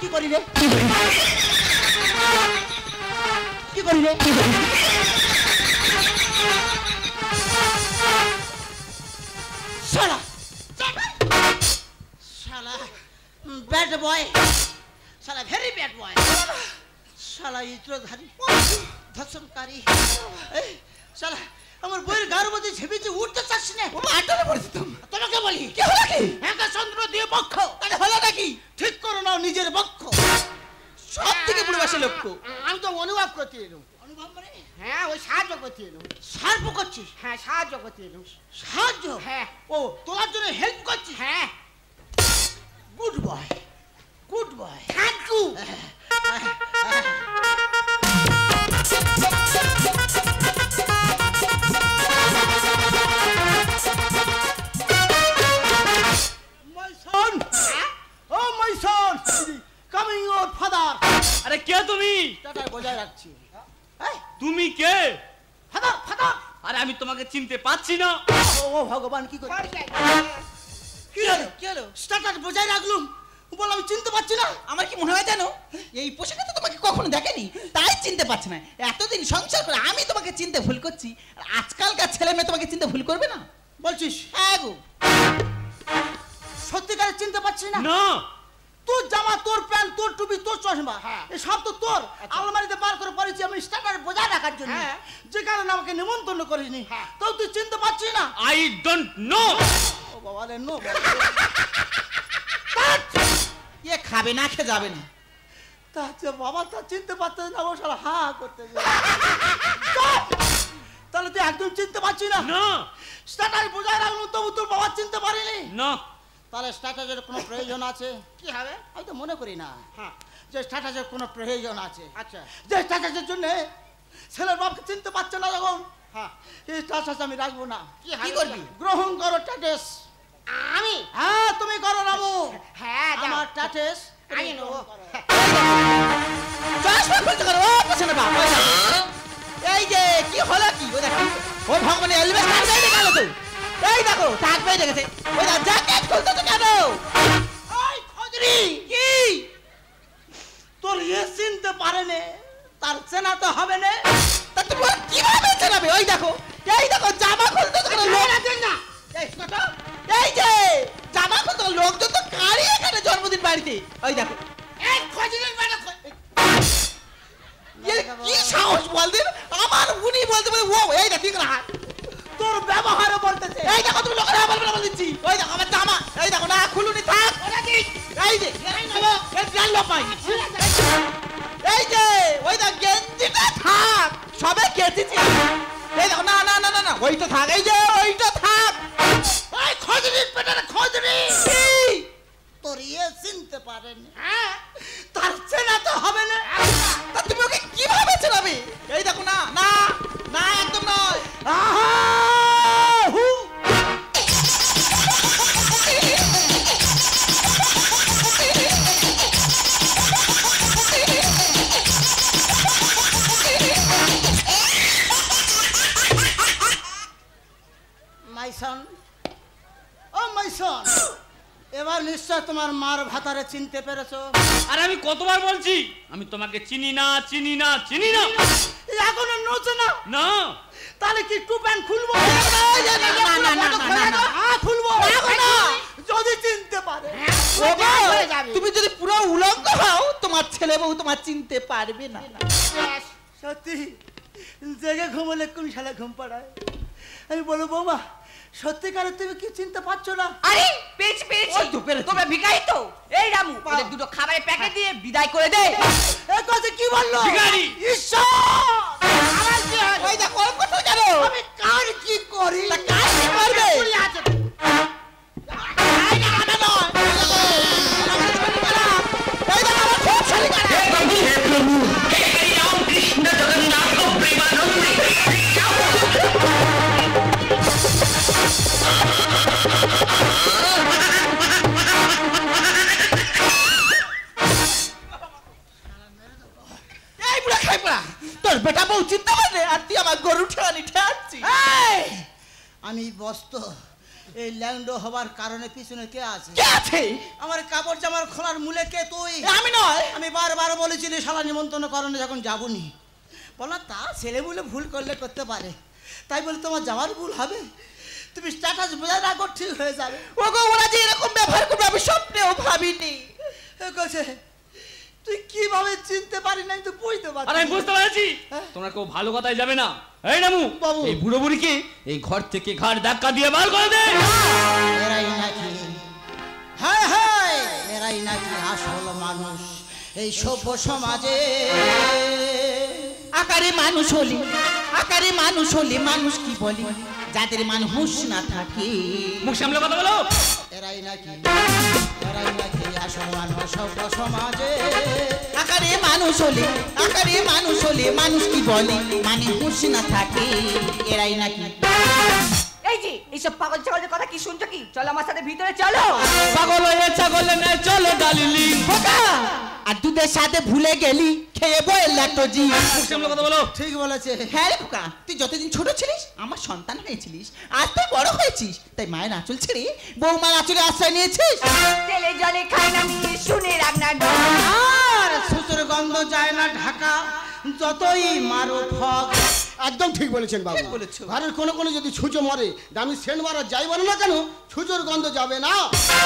[SPEAKER 2] কি করিবে? কি করিবে? শালা শালা ব্যাড বয়, শালা ভেরি ব্যাড বয়, শালা ইত্রধারী ধর্ষণকারী। এই শালা আমার বইয়ের গায়ের মধ্যে ঝেপেছে, উঠতে চাচ্ছি না। আটলে পড়েছি তোমাকে বলি কি হলো কি? একা চন্দ্র দিয়ে বক্ষ, তাহলে হলো নাকি? ঠিক করো নাও নিজের বক্ষ, সব থেকে বুড়োবাসী লক্ষ্য।
[SPEAKER 5] আমি তো অনুভব করতে এলাম।
[SPEAKER 2] অনুভব মানে?
[SPEAKER 5] হ্যাঁ, ওই সাহায্য করতে এলাম।
[SPEAKER 2] সার্প করছিস?
[SPEAKER 5] হ্যাঁ, সাহায্য করতে এলাম।
[SPEAKER 2] সাহায্য?
[SPEAKER 5] হ্যাঁ।
[SPEAKER 2] ও তোলার জন্য হেল্প করছিস?
[SPEAKER 5] হ্যাঁ।
[SPEAKER 2] Good boy, good boy.
[SPEAKER 5] Thank you.
[SPEAKER 2] My son, oh my son, coming your father.
[SPEAKER 1] আরে কে তুমি?
[SPEAKER 2] টাটা বজায় রাখছি।
[SPEAKER 1] তুমি কে?
[SPEAKER 2] Father, father.
[SPEAKER 1] আরে আমি তোমাকে চিনতে পাচ্ছি না।
[SPEAKER 2] ও ভগবান, কি করি? কি হলো? কি হলো? স্ট্যাটাস বজায় রাখলুম, বল আমি চিনতে পারছি না।
[SPEAKER 4] আমার কি মনে হয় জানো, এই পোশাকে তো তোমাকে কখনো দেখেনি, তাই চিনতে পারছি না। এতদিন সংসার করে আমি তোমাকে চিনতে ভুল করছি, আর আজকালকার ছেলে মেয়ে তোমাকে চিনতে ভুল করবে না?
[SPEAKER 2] বলছিস?
[SPEAKER 4] হ্যাঁ গো।
[SPEAKER 2] সত্যিকারে চিনতে পারছি না?
[SPEAKER 1] না।
[SPEAKER 2] তোর জামা, তোর প্যান্ট, তোর টুপি, তোর চশমা, এই সব তো তোর। আলমারিতে বার করে পড়েছি আমি স্ট্যাটাস বজায় রাখার জন্য, যে কারণে আমাকে নিমন্ত্রণ করিসনি। তো তুই চিনতে পারছিস না?
[SPEAKER 1] I don't know.
[SPEAKER 2] ও বাবা রে নো
[SPEAKER 4] এ খাবে না খেয়ে যাবে না
[SPEAKER 2] তা হচ্ছে বাবা তা চিনতে পারতে না ও শালা হা করতে তাহলে তুই একদম চিনতে পারছি না
[SPEAKER 1] না
[SPEAKER 2] স্ট্যাটাস বোঝায় রাখলো তবু তোর বাবা চিনতে পারিনি
[SPEAKER 1] না
[SPEAKER 2] তাহলে স্ট্যাটাসের কোনো প্রয়োজন আছে কি হবে আমি তো মনে করি না হ্যাঁ যে স্ট্যাটাসের কোনো প্রয়োজন আছে আচ্ছা যে স্ট্যাটাসের জন্য ছেলের বাপকে চিনতে পারছে না যখন হ্যাঁ এই স্ট্যাটাস আমি রাখবো না
[SPEAKER 4] কি করবি
[SPEAKER 2] গ্রহণ করো স্ট্যাটাস
[SPEAKER 3] আমি
[SPEAKER 2] হ্যাঁ তুমি করো রামু
[SPEAKER 3] হ্যাঁ
[SPEAKER 2] আমার স্ট্যাটাস
[SPEAKER 3] আমি নেবো।
[SPEAKER 4] চশমা খুলতে করো ও পেছনে বাপ ওই দেখো। এই যে কি হলো কি ও দেখো ও ভগবান এলবেস কাটবে গেল তো এই দেখো থাকবে দেখেছে ওই দেখো জ্যাকেট খুলতে তো কেন
[SPEAKER 2] ওই খজরি
[SPEAKER 4] কি
[SPEAKER 2] তোর এ চিনতে পারেনে তার চেনা তো হবে না
[SPEAKER 4] তা তুমি ওর কিভাবে চেনাবে ওই দেখো জামা খুলতে তো কেন লোক
[SPEAKER 2] না
[SPEAKER 4] এই শোনো, এই যে জামা খুলতে তো লোকজন তো কারি এখানে জন্মদিন বাড়িতে ওই দেখো
[SPEAKER 2] এই খজরির মানে
[SPEAKER 4] এর কি সাহস বল দিন আমার উনি বলতে বলে ও এই দেখো ঠিক না
[SPEAKER 2] তোর ব্যবহারে বলতেছে
[SPEAKER 4] এই দেখো তুমি লোকেরা বলবে না বলে দিচ্ছি ওই দেখো আমার জামা এই দেখো না খুলুনি থাক এই যে এই জাল পাই এই যে ওই দেখো গেঞ্জিটা থাক সবে কেটেছি এই দেখো না না না না না ওইটা থাক এই যে ওইটা থাক
[SPEAKER 2] ওই খজরির পেটারে খজরি
[SPEAKER 4] কি
[SPEAKER 2] তোর এ চিনতে পারেনি হ্যাঁ তার চেনা তো হবে না
[SPEAKER 4] তা তুমি ওকে কিভাবে চেনাবে এই দেখো না না না একদম নয়
[SPEAKER 2] আহা হু মাই সন ও মাই সন এবার নিশ্চয় তোমার মার ভাতারে চিনতে পেরেছো
[SPEAKER 1] আর আমি কতবার বলছি আমি তোমাকে চিনি না চিনি না চিনি না
[SPEAKER 2] এখনো নোচে না
[SPEAKER 1] না
[SPEAKER 2] তাহলে কি টু প্যান্ট খুলবো
[SPEAKER 4] না।
[SPEAKER 2] খুলবো
[SPEAKER 4] না।
[SPEAKER 2] যদি চিনতে পারে
[SPEAKER 4] ওগো, তুমি যদি পুরো উলঙ্গ হও তোমার ছেলে বউ তোমার চিনতে পারবে না
[SPEAKER 2] সত্যি জেগে ঘুমলে কোন শালা ঘুম পাড়ায় আমি বলবো বৌমা সত্যিকারে তুমি কি চিনতে পারছো না
[SPEAKER 3] আরে পেয়েছি পেয়েছি
[SPEAKER 4] ওই তো পেরেছি।
[SPEAKER 3] তোমরা ভিখারি তো এই রামু ওদের দুটো খাবারের প্যাকেট দিয়ে বিদায় করে দে
[SPEAKER 2] এ কথা কি বললো
[SPEAKER 1] ভিখারি।
[SPEAKER 2] ঈশ্বর আমার কি হয়?
[SPEAKER 4] ওই দেখো ওর কথা কেন
[SPEAKER 2] আমি কার কি করি
[SPEAKER 4] তা কার কি করবে?
[SPEAKER 2] চুরি আছে।
[SPEAKER 4] এই দেখো, না নয়। এই দেখো, আমার খুব শালি করে। এই বুড়া খাই বুড়া, তোর বেটা বউ চিন্তা পারে আর তুই আমার গরু ঠেয়ানি ঠেয়াচ্ছি
[SPEAKER 2] এই, আমি বস্ত এই ল্যান্ড হবার কারণে পিছনে কে আছে
[SPEAKER 4] কে আছে
[SPEAKER 2] আমার কাপড় জামার খোলার মূলে কে তুই
[SPEAKER 4] আমি নয়
[SPEAKER 2] আমি বারবার বলেছিলি শালা নিমন্ত্রণ করণে যখন যাবনি বলা তা ছেলে বলে ভুল করলে করতে পারে তাই বলে তোমার যাওয়ার ভুল হবে তুমি স্ট্যাটাস বোঝায় রাখো ঠিক হয়ে যাবে
[SPEAKER 4] ওগো ওরা যে এরকম ব্যবহার করবে আমি স্বপ্নেও ভাবিনি
[SPEAKER 2] এ কছে তুই কিভাবে চিনতে পারি না তুই বুঝতে পারছিস
[SPEAKER 1] আর আমি বুঝতে পারছি তোমরা কেউ ভালো কথায় যাবে না এই রামু
[SPEAKER 2] বাবু।
[SPEAKER 1] এই বুড়ো বুড়িকে এই ঘর থেকে ঘাড় ধাক্কা দিয়ে বার করে দে
[SPEAKER 2] এরাই নাকি হায় হায় এরাই নাকি আসল মানুষ এই সভ্য সমাজে
[SPEAKER 4] আকারে মানুষ হলি মানুষ কি বলি যাদের মানুষ না থাকে
[SPEAKER 1] মুখ সামলে কথা বলো
[SPEAKER 2] এরাই নাকি আসল মানুষ সভ্য সমাজে
[SPEAKER 4] আকারে মানুষ হলে মানুষ কি বলে মানুষ না থাকে এরাই নাকি
[SPEAKER 3] এই যে এইসব পাগল ছাগলের কথা কি শুনছো কি চলো আমার সাথে ভিতরে চলো
[SPEAKER 1] পাগল হয়ে ছাগল নে চলো ডালিলি
[SPEAKER 4] খোকা আর দুধের সাথে ভুলে গেলি খেয়ে বয়ে ল্যাকটোজি
[SPEAKER 1] মুখ সামলে কথা বলো
[SPEAKER 2] ঠিক বলেছে
[SPEAKER 4] হ্যাঁ রে খোকা তুই যতদিন ছোট ছিলিস আমার সন্তান হয়েছিলিস আজ তুই বড় হয়েছিস তাই মায়ের আঁচল ছেড়ে বৌমার আঁচলে আশ্রয় নিয়েছিস
[SPEAKER 3] তেলে জলে খাই না নিয়ে শুনে রাখনা
[SPEAKER 2] আর সুতোর গন্ধ যায় না ঢাকা যতই মারো ফক একদম ঠিক বলেছেন বাবা
[SPEAKER 4] ঠিক বলেছো।
[SPEAKER 2] ঘরের কোনো যদি ছুঁচো মরে আমি সেন্ট মারা যাই বলো না কেন ছুঁচোর গন্ধ যাবে না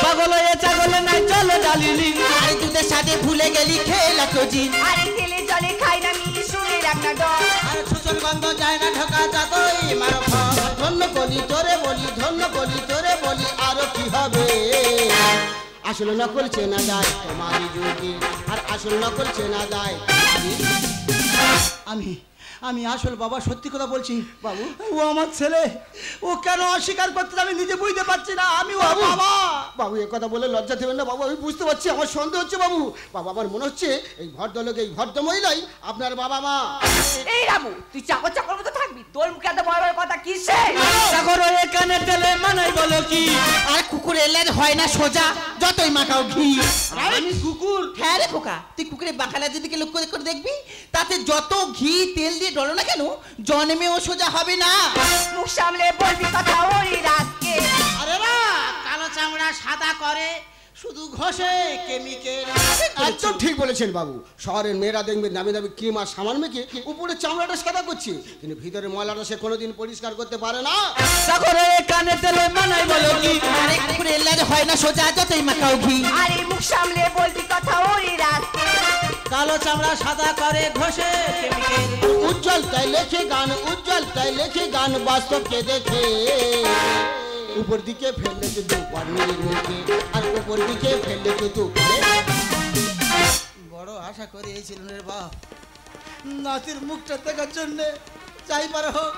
[SPEAKER 1] পাগল হয়ে ছাগল নে চলো ডালিলি
[SPEAKER 4] আরে দুধের সাথে ভুলে গেলি খেয়ে ল্যাকটোজি
[SPEAKER 3] আরে তেলে জলে খাই না নিয়ে শুনে রাখনা
[SPEAKER 2] আর ছুঁচোর গন্ধ যায় না ঢাকা যতই মারো ফক ধন্য বলি তোরে বলি আরো কি
[SPEAKER 5] আসল নকল চেনা যায় তোমারই যুগে, আর আসল নকল চেনা যায়
[SPEAKER 2] আমি আমি আসল বাবা সত্যি কথা বলছি বাবু। ও আমার ছেলে, ও কেন অস্বীকার করতে আমি নিজে বুঝতে পারছি না। আমি ও বাবা।
[SPEAKER 5] বাবু এ কথা বলে লজ্জা দেবেন না বাবু, আমি বুঝতে পারছি, আমার সন্দেহ হচ্ছে বাবু। বাবা আমার মনে হচ্ছে এই ভদ্রলোক, এই ভদ্র মহিলাই আপনার বাবা মা।
[SPEAKER 3] এই রামু, তুই চাকর চাকর মতো থাকবি? তোর মুখে এত বড় বড় কথা কিসে?
[SPEAKER 4] চাকর হয়ে কানে তেলে মানাই বলো কি? আর কুকুরের লেজ হয় না সোজা, যতই মাখাও ঘি।
[SPEAKER 2] আমি কুকুর?
[SPEAKER 4] হ্যাঁ রে খোকা, তুই কুকুরের বাঁকালা দিদিকে লক্ষ্য করে দেখবি, তাতে যত ঘি তেল দিয়ে ডলো না কেন, জন্মেও সোজা হবে না।
[SPEAKER 3] মুখ সামলে বলবি কথা ওই রাতকে।
[SPEAKER 2] আরে না, কালো চামড়া সাদা করে শুধু ঘষে কেমিক্যাল।
[SPEAKER 5] একদম ঠিক বলেছেন বাবু। শহরের মেয়েরা দেখবে দামি দামি ক্রিম আর সামান মেখে উপরে চামড়াটা সাদা করছে, কিন্তু ভিতরে ময়লাটা সে কোনোদিন পরিষ্কার করতে পারে না।
[SPEAKER 4] চাকর হয়ে কানে তেলে মানাই বলো কি? আরে কুকুরের লেজ হয় না সোজা, যতই মাখাও ঘি।
[SPEAKER 3] আরে মুখ সামলে বলবি কথা ওই রাতকে।
[SPEAKER 2] কালো চামড়া সাদা করে ঘষে কেমিক্যাল।
[SPEAKER 5] উজ্জ্বল তাই লেখে গান, উজ্জ্বল তাই লেখে গান, বাস্তবকে দেখে উপর দিকে ফেললে তো দুপার মিলে মুখে, আর উপর দিকে ফেললে তো দুপারে।
[SPEAKER 2] বড় আশা করে এই ছেলের বাপ নাতির মুখটা দেখার জন্য যাই পারে হোক,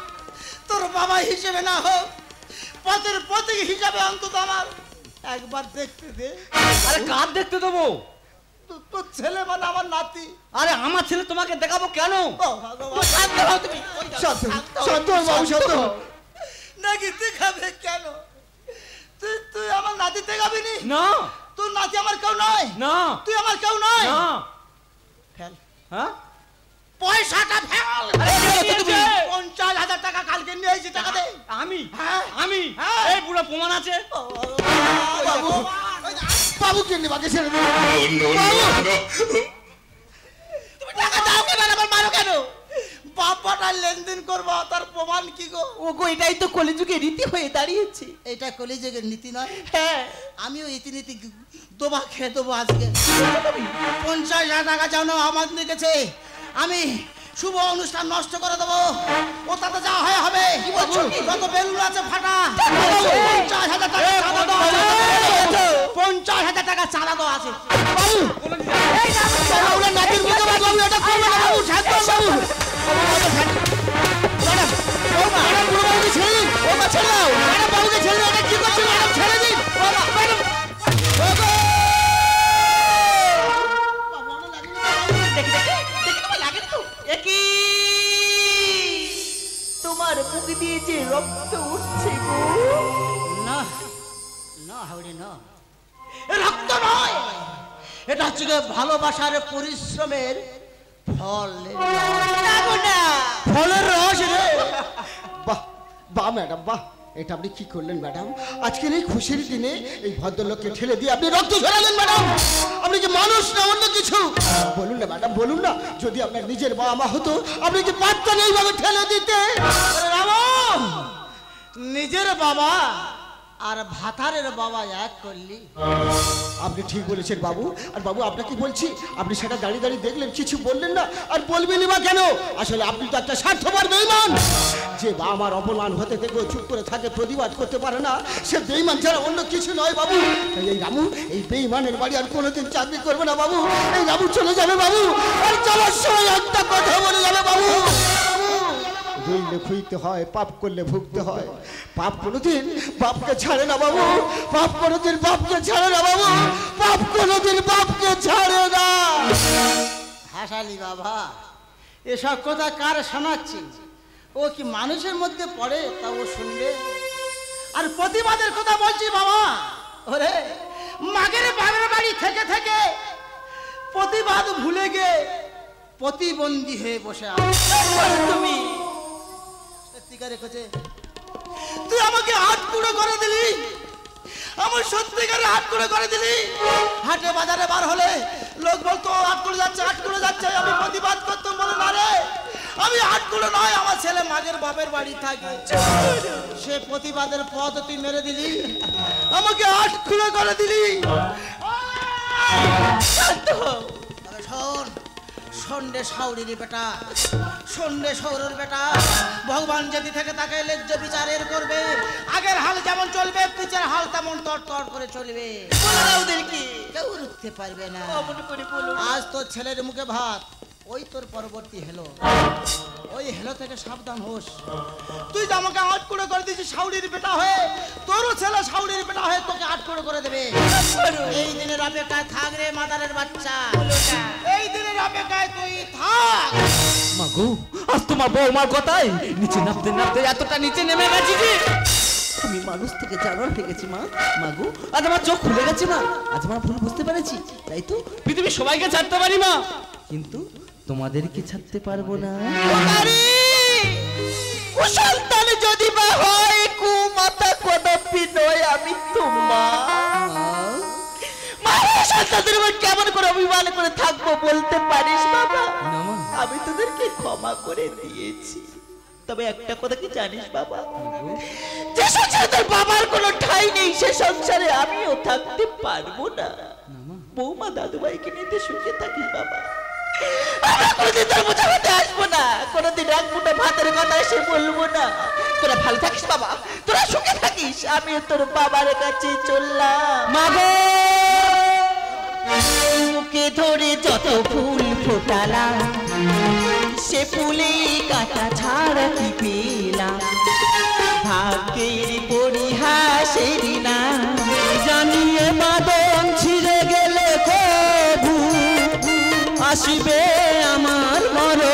[SPEAKER 2] তোর বাবা হিসেবে না হোক, পথের প্রতীক হিসাবে অন্তত আমার একবার দেখতে দে।
[SPEAKER 1] আরে কার দেখতে দেবো?
[SPEAKER 2] তোর ছেলে মানে আমার নাতি।
[SPEAKER 1] আরে আমার ছেলে তোমাকে দেখাবো কেন?
[SPEAKER 2] ও ভগবান, শান্ত হও তুমি।
[SPEAKER 5] সত্য সত্য বাবু, সত্য।
[SPEAKER 2] নাকি দেখাবে কেন? তুই তুই আমার নাতি দেখাবি নি?
[SPEAKER 1] না
[SPEAKER 2] তোর নাতি আমার কেউ নয়।
[SPEAKER 1] না
[SPEAKER 2] তুই আমার কেউ নয়।
[SPEAKER 1] না।
[SPEAKER 2] ফেল
[SPEAKER 1] হ্যাঁ?
[SPEAKER 2] পয়সাটা ফেল।
[SPEAKER 1] আরে কে দিয়েছে?
[SPEAKER 2] 50,000 টাকা কালকে নিয়ে এসেছি, টাকা দে।
[SPEAKER 1] আমি
[SPEAKER 2] হ্যাঁ।
[SPEAKER 1] আমি
[SPEAKER 2] হ্যাঁ।
[SPEAKER 1] এই পুরো প্রমাণ আছে।
[SPEAKER 5] বাবু বাবু কেন বাকি ছেড়ে দিন।
[SPEAKER 2] তুমি টাকা দাও কেন, আমার মারো কেন? বাবাটা লেনদেন করবো, তার প্রমাণ কি গো?
[SPEAKER 4] ও গো, এটাই তো কলিযুগের রীতি হয়ে দাঁড়িয়েছে।
[SPEAKER 2] এটা কলিযুগের নীতি নয়?
[SPEAKER 4] হ্যাঁ,
[SPEAKER 2] আমিও ইতিনীতি দোবা খেয়ে দেবো আজকে। 50,000 টাকা চাও না আমার দেখেছে, আমি শুভ অনুষ্ঠান নষ্ট করে দেবো। ও তাতে যা হয় হবে। যত বেলুন আছে ফাটা। 50,000 টাকা চাঁদা দেওয়া আছে। 50,000 টাকা চাঁদা দেওয়া আছে।
[SPEAKER 5] নাতির মুখে বাবু এটা করবে না বাবু, শান্ত হন বাবু। ম্যাডাম ম্যাডাম বুড়ো বাবুকে ছেড়ে দিন। ও মা ছেড়ে দাও ম্যাডাম, বাবুকে ছেড়ে দাও। এটা কি করছে ম্যাডাম? ছেড়ে দিন ম্যাডাম।
[SPEAKER 4] তোমার মুখ দিয়ে যে রক্ত উঠছে গো।
[SPEAKER 2] না না হাওড়ি না, এ রক্ত নয়, এটা হচ্ছে গিয়ে ভালোবাসার পরিশ্রমের ফল। ফলের রস রে।
[SPEAKER 5] বাহ বাহ ম্যাডাম বাহ, এটা আপনি কি করলেন ম্যাডাম? আজকের এই খুশির দিনে এই ভদ্রলোককে ঠেলে দিয়ে আপনি রক্ত ঝরালেন ম্যাডাম। আপনি কি মানুষ না অন্য কিছু? বলুন না ম্যাডাম, বলুন না, যদি আপনার নিজের বাবা মা হতো আপনি কি পারতেন এইভাবে ঠেলে দিতে?
[SPEAKER 2] রাম, নিজের বাবা আর ভাতারের বাবা এক করলি।
[SPEAKER 5] আপনি ঠিক বলেছেন বাবু। আর বাবু আপনাকে বলছি, আপনি সেটা দাঁড়িয়ে দাঁড়িয়ে দেখলেন, কিছু বললেন না, আর বলবেনই বা কেন? আসলে আপনি তো একটা স্বার্থপর বেঈমান। যে বাবা মার অপমান হতে দেখো চুপ করে থাকে, প্রতিবাদ করতে পারে না, সে বেঈমান ছাড়া অন্য কিছু নয় বাবু। তাই এই রামু এই বেঈমানের বাড়ি আর কোনোদিন চাকরি করবে না বাবু। এই রামু চলে যাবে বাবু, আর চলার সময় একটা কথা বলে যাবে বাবু। রইলে খুইতে হয়, পাপ করলে ভুগতে হয়। পাপ কোনোদিন বাপকে ছাড়ে না বাবু, পাপ কোনোদিন বাপকে ছাড়ে না বাবু, পাপ কোনোদিন বাপকে ছাড়ে না।
[SPEAKER 2] হাসালি বাবা, এসব কথা কার শোনাচ্ছি? ও কি মানুষের মধ্যে পড়ে তা ও শুনবে? আর প্রতিবাদের কথা বলছি বাবা। ওরে মাগের বাবার বাড়ি থেকে থেকে প্রতিবাদ ভুলে গে প্রতিবন্ধী হয়ে বসে তুমি সত্যিকারে খোঁজে। তুই আমাকে হাত কুড়ো করে দিলি, আমার সত্যিকারে হাত কুড়ো করে দিলি। হাটে বাজারে বার হলে লোক বলতো হাত কুড়ো যাচ্ছে, হাট কুড়ো যাচ্ছে। আমি প্রতিবাদ করতাম, বলে না রে, আমি হাট কুড়ো নয়, আমার ছেলে মাগের বাপের বাড়ি থাকে। সে প্রতিবাদের পথ তুই মেরে দিলি, আমাকে হাট কুড়ো করে দিলি। শোন, সন্ধ্যে সাউরির বেটা, সন্ধ্যে সৌরের বেটা। ভগবান যদি থেকে তাকে ন্যায্য বিচারের করবে, আগের হাল যেমন চলবে পিছের হাল তেমন তর করে চলবে।
[SPEAKER 4] ওদেরকে
[SPEAKER 2] কেউ রুখতে পারবে না।
[SPEAKER 4] অমন করে বলো।
[SPEAKER 2] আজ তোর ছেলের মুখে ভাত, ওই তোর পরবর্তী হেলো। ওই হেলো থেকে সাবধান হোস। তুই যে আমাকে আট করে দিয়েছিস সাউরির বেটা হয়ে, তোরও ছেলে সাউরির বেটা হয়ে তোকে আট করে দেবে। এই দিনের অপেক্ষায় থাক রে মাদারের বাচ্চা, এই দিনের অপেক্ষায় তুই থাক।
[SPEAKER 1] মাগো, আজ তোমার বৌমার কথায় নিচে নামতে নামতে এতটা নিচে নেমে গেছি যে আমি মানুষ থেকে জানোয়ার হয়ে গেছি। মা, মাগো, আজ আমার চোখ খুলে গেছে। মা, আজ আমার ভুল বুঝতে পেরেছি। তাই তো পৃথিবীর সবাইকে ছাড়তে পারি মা, কিন্তু তোমাদেরকে ছাড়তে পারবো না।
[SPEAKER 4] কুসন্তান যদি বা হয় কুমাতা কদাপি নয় আমি তোমার সন্তানদের উপর কেমন করে অভিমান করে থাকবো বলতে পারিস বাবা? আমি তোদেরকে ক্ষমা করে দিয়েছি, তবে একটা কথা কি জানিস বাবা, যে সংসারে তোর বাবার কোনো ঠাঁই নেই সে সংসারে আমিও থাকতে পারবো না। বৌমা দাদুভাইকে নিতে সুখে থাকিস বাবা, আমরা কোনোদিন তোর বোঝা হতে আসবো না, কোনোদিন এক মুঠো ভাতের কথা এসে বলবো না। তোরা ভালো থাকিস বাবা, তোরা সুখে থাকিস, আমিও তোর বাবার কাছে চললাম। মাগো, মুখে ধরে যত ফুল ফোটালাম, সে ফুলে কাটা ছাড়া কি পেলাম, ভাগ্যের পরিহাসেরই না জানিয়ে বাদন ছিঁড়ে গেলে কবু আসবে আমার মরণ।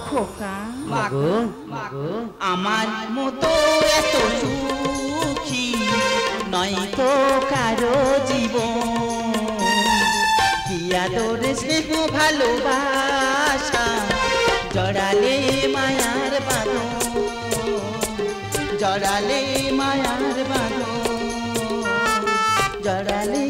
[SPEAKER 4] খোকা আমার মতো এত সুখী নয় তো কারো জীবন, কি আদর স্নেহ ভালোবাসা জড়ালে মায়ার বাঁধন, জড়ালে মায়ার বাঁধন, জড়ালে